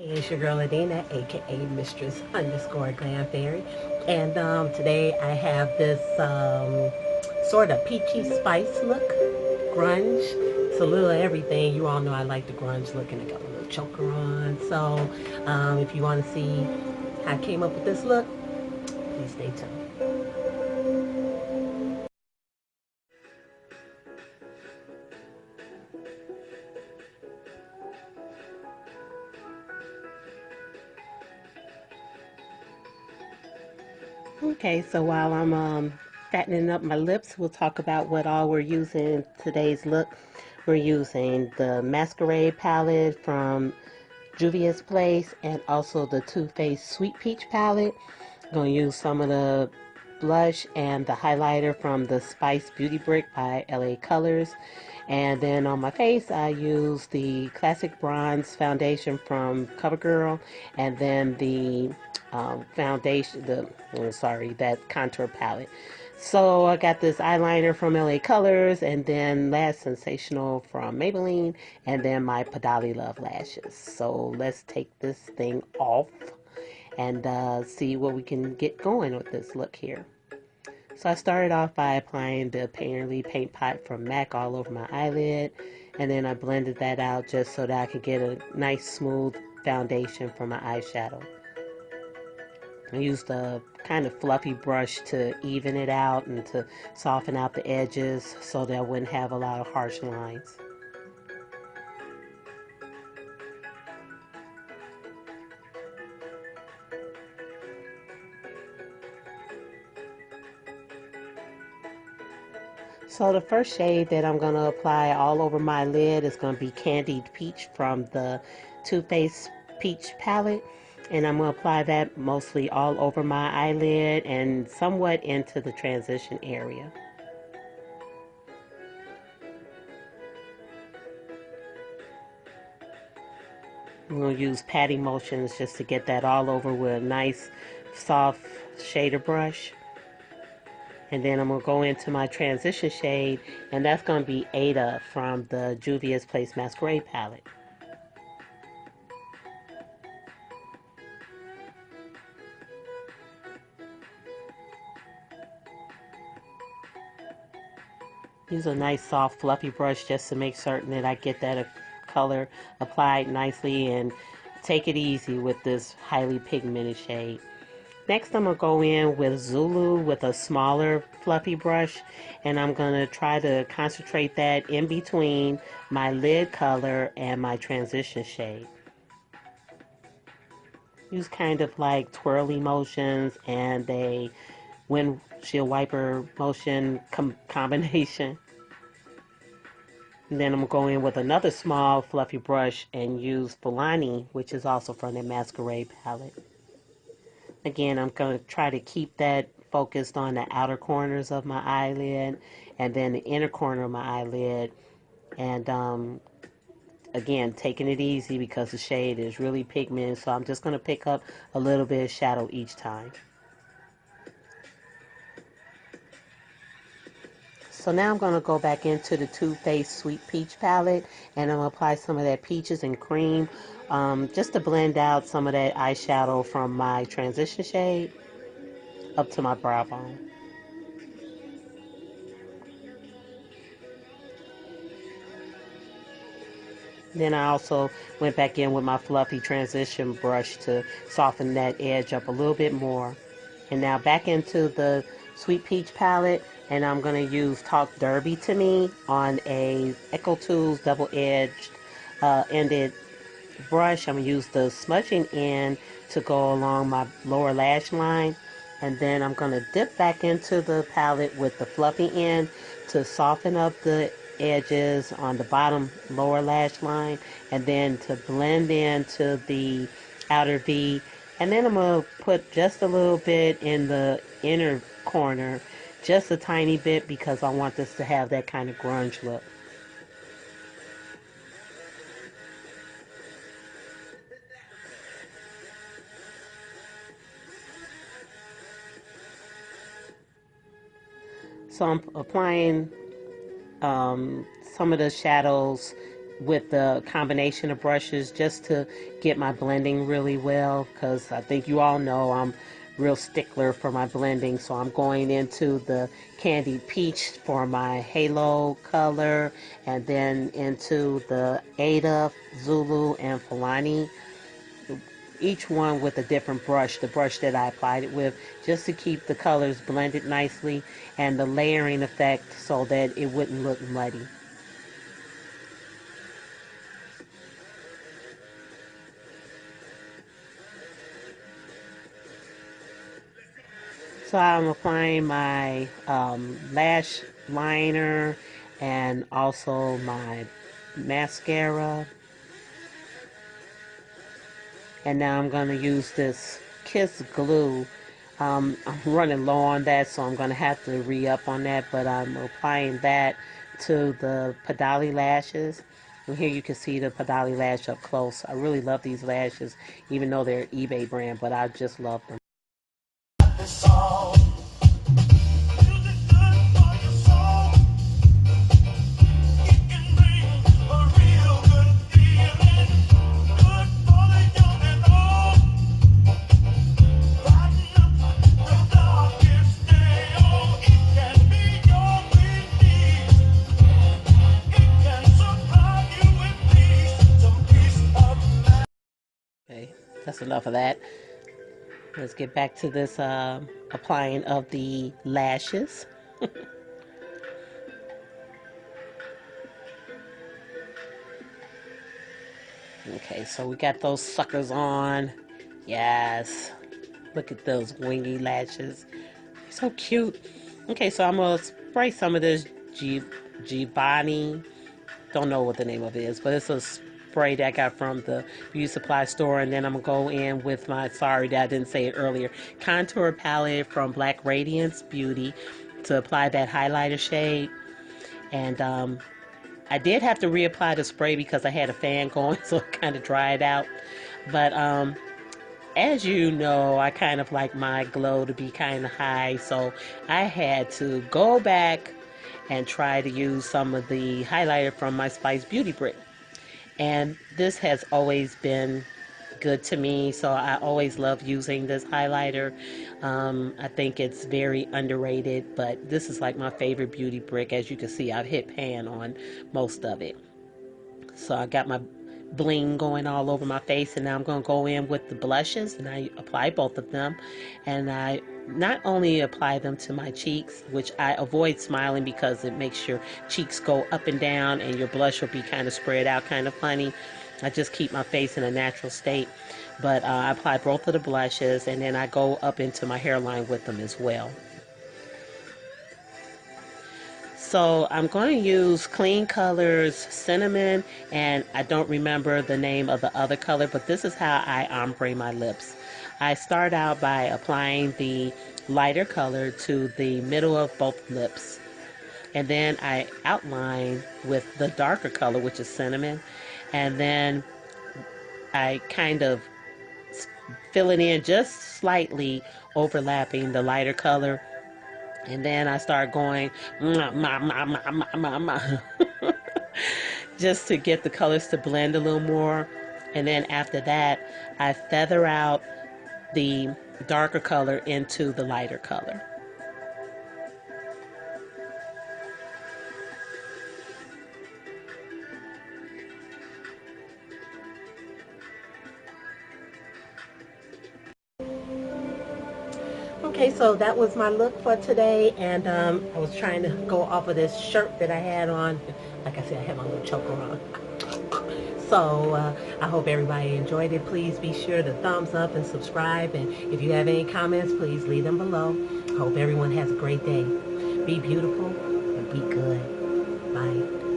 It's your girl Adina, aka Mistress underscore Glam Fairy, and today I have this sort of peachy spice look, grunge. It's a little of everything. You all know I like the grunge look, and I got a little choker on. So if you want to see how I came up with this look, please stay tuned. Okay, so while I'm fattening up my lips, we'll talk about what all we're using in today's look. We're using the Masquerade palette from Juvia's Place and also the Too Faced Sweet Peach palette. I'm going to use some of the blush and the highlighter from the Spice Beauty Brick by LA Colors. And then on my face, I use the Classic Bronze foundation from CoverGirl, and then the foundation, that contour palette. So I got this eyeliner from LA Colors, and then Lash Sensational from Maybelline, and then my Padali Love lashes. So let's take this thing off and see what we can get going with this look here. So I started off by applying the Painterly Paint Pot from MAC all over my eyelid, and then I blended that out just so that I could get a nice smooth foundation for my eyeshadow. I used a kind of fluffy brush to even it out and to soften out the edges so that I wouldn't have a lot of harsh lines. So the first shade that I'm going to apply all over my lid is going to be Candied Peach from the Too Faced Peach palette. And I'm going to apply that mostly all over my eyelid and somewhat into the transition area. I'm going to use patting motions just to get that all over with a nice soft shader brush. And then I'm going to go into my transition shade, and that's going to be Ada from the Juvia's Place Masquerade palette. Use a nice soft fluffy brush just to make certain that I get that color applied nicely, and take it easy with this highly pigmented shade. Next I'm going to go in with Zulu with a smaller fluffy brush, and I'm going to try to concentrate that in between my lid color and my transition shade. Use kind of like twirly motions and a windshield wiper motion combination. And then I'm going to go in with another small fluffy brush and use Fulani, which is also from the Masquerade palette. Again, I'm going to try to keep that focused on the outer corners of my eyelid and then the inner corner of my eyelid. And again, taking it easy because the shade is really pigmented, so I'm just going to pick up a little bit of shadow each time. So now I'm going to go back into the Too Faced Sweet Peach palette, and I'm going to apply some of that Peaches and Cream just to blend out some of that eyeshadow from my transition shade up to my brow bone. Then I also went back in with my fluffy transition brush to soften that edge up a little bit more. And now back into the Sweet Peach palette, and I'm going to use Talk Derby to Me on a Echo Tools double-edged ended brush. I'm going to use the smudging end to go along my lower lash line. And then I'm going to dip back into the palette with the fluffy end to soften up the edges on the bottom lower lash line, and then to blend into the outer V. And then I'm going to put just a little bit in the inner corner, just a tiny bit, because I want this to have that kind of grunge look. So I'm applying some of the shadows with the combination of brushes just to get my blending really well, because I think you all know I'm real stickler for my blending. So I'm going into the Candied Peach for my halo color, and then into the Ada, Zulu, and Fulani, each one with a different brush, the brush that I applied it with, just to keep the colors blended nicely and the layering effect so that it wouldn't look muddy. So I'm applying my lash liner and also my mascara. And now I'm going to use this Kiss glue. I'm running low on that, so I'm going to have to re-up on that, but I'm applying that to the Padali lashes. And here you can see the Padali lash up close. I really love these lashes, even though they're eBay brand, but I just love them. Okay, that's enough of that. Let's get back to this applying of the lashes. Okay, so we got those suckers on. Yes. Look at those wingy lashes. So cute. Okay, so I'm going to spray some of this Giovanni. Don't know what the name of it is, but it's a spray that I got from the beauty supply store. And then I'm going to go in with my, sorry that I didn't say it earlier, contour palette from Black Radiance Beauty to apply that highlighter shade. And I did have to reapply the spray because I had a fan going, so it kind of dried out. But as you know, I kind of like my glow to be kind of high, so I had to go back and try to use some of the highlighter from my Spice Beauty Brick. And this has always been good to me, so I always love using this highlighter. I think it's very underrated, but this is like my favorite beauty brick. As you can see, I've hit pan on most of it. So I got my bling going all over my face, and now I'm going to go in with the blushes, and I apply both of them. And I not only apply them to my cheeks, which I avoid smiling because it makes your cheeks go up and down and your blush will be kind of spread out, kind of funny. I just keep my face in a natural state. But I apply both of the blushes, and then I go up into my hairline with them as well. So I'm going to use Clean Colors Cinnamon, and I don't remember the name of the other color, but this is how I ombre my lips. I start out by applying the lighter color to the middle of both lips, and then I outline with the darker color, which is cinnamon, and then I kind of fill it in just slightly, overlapping the lighter color. And then I start going, just to get the colors to blend a little more. And then after that, I feather out the darker color into the lighter color. Okay, so that was my look for today, and I was trying to go off of this shirt that I had on. Like I said, I had my little choker on. So I hope everybody enjoyed it. Please be sure to thumbs up and subscribe, and if you have any comments, please leave them below. Hope everyone has a great day. Be beautiful and be good. Bye.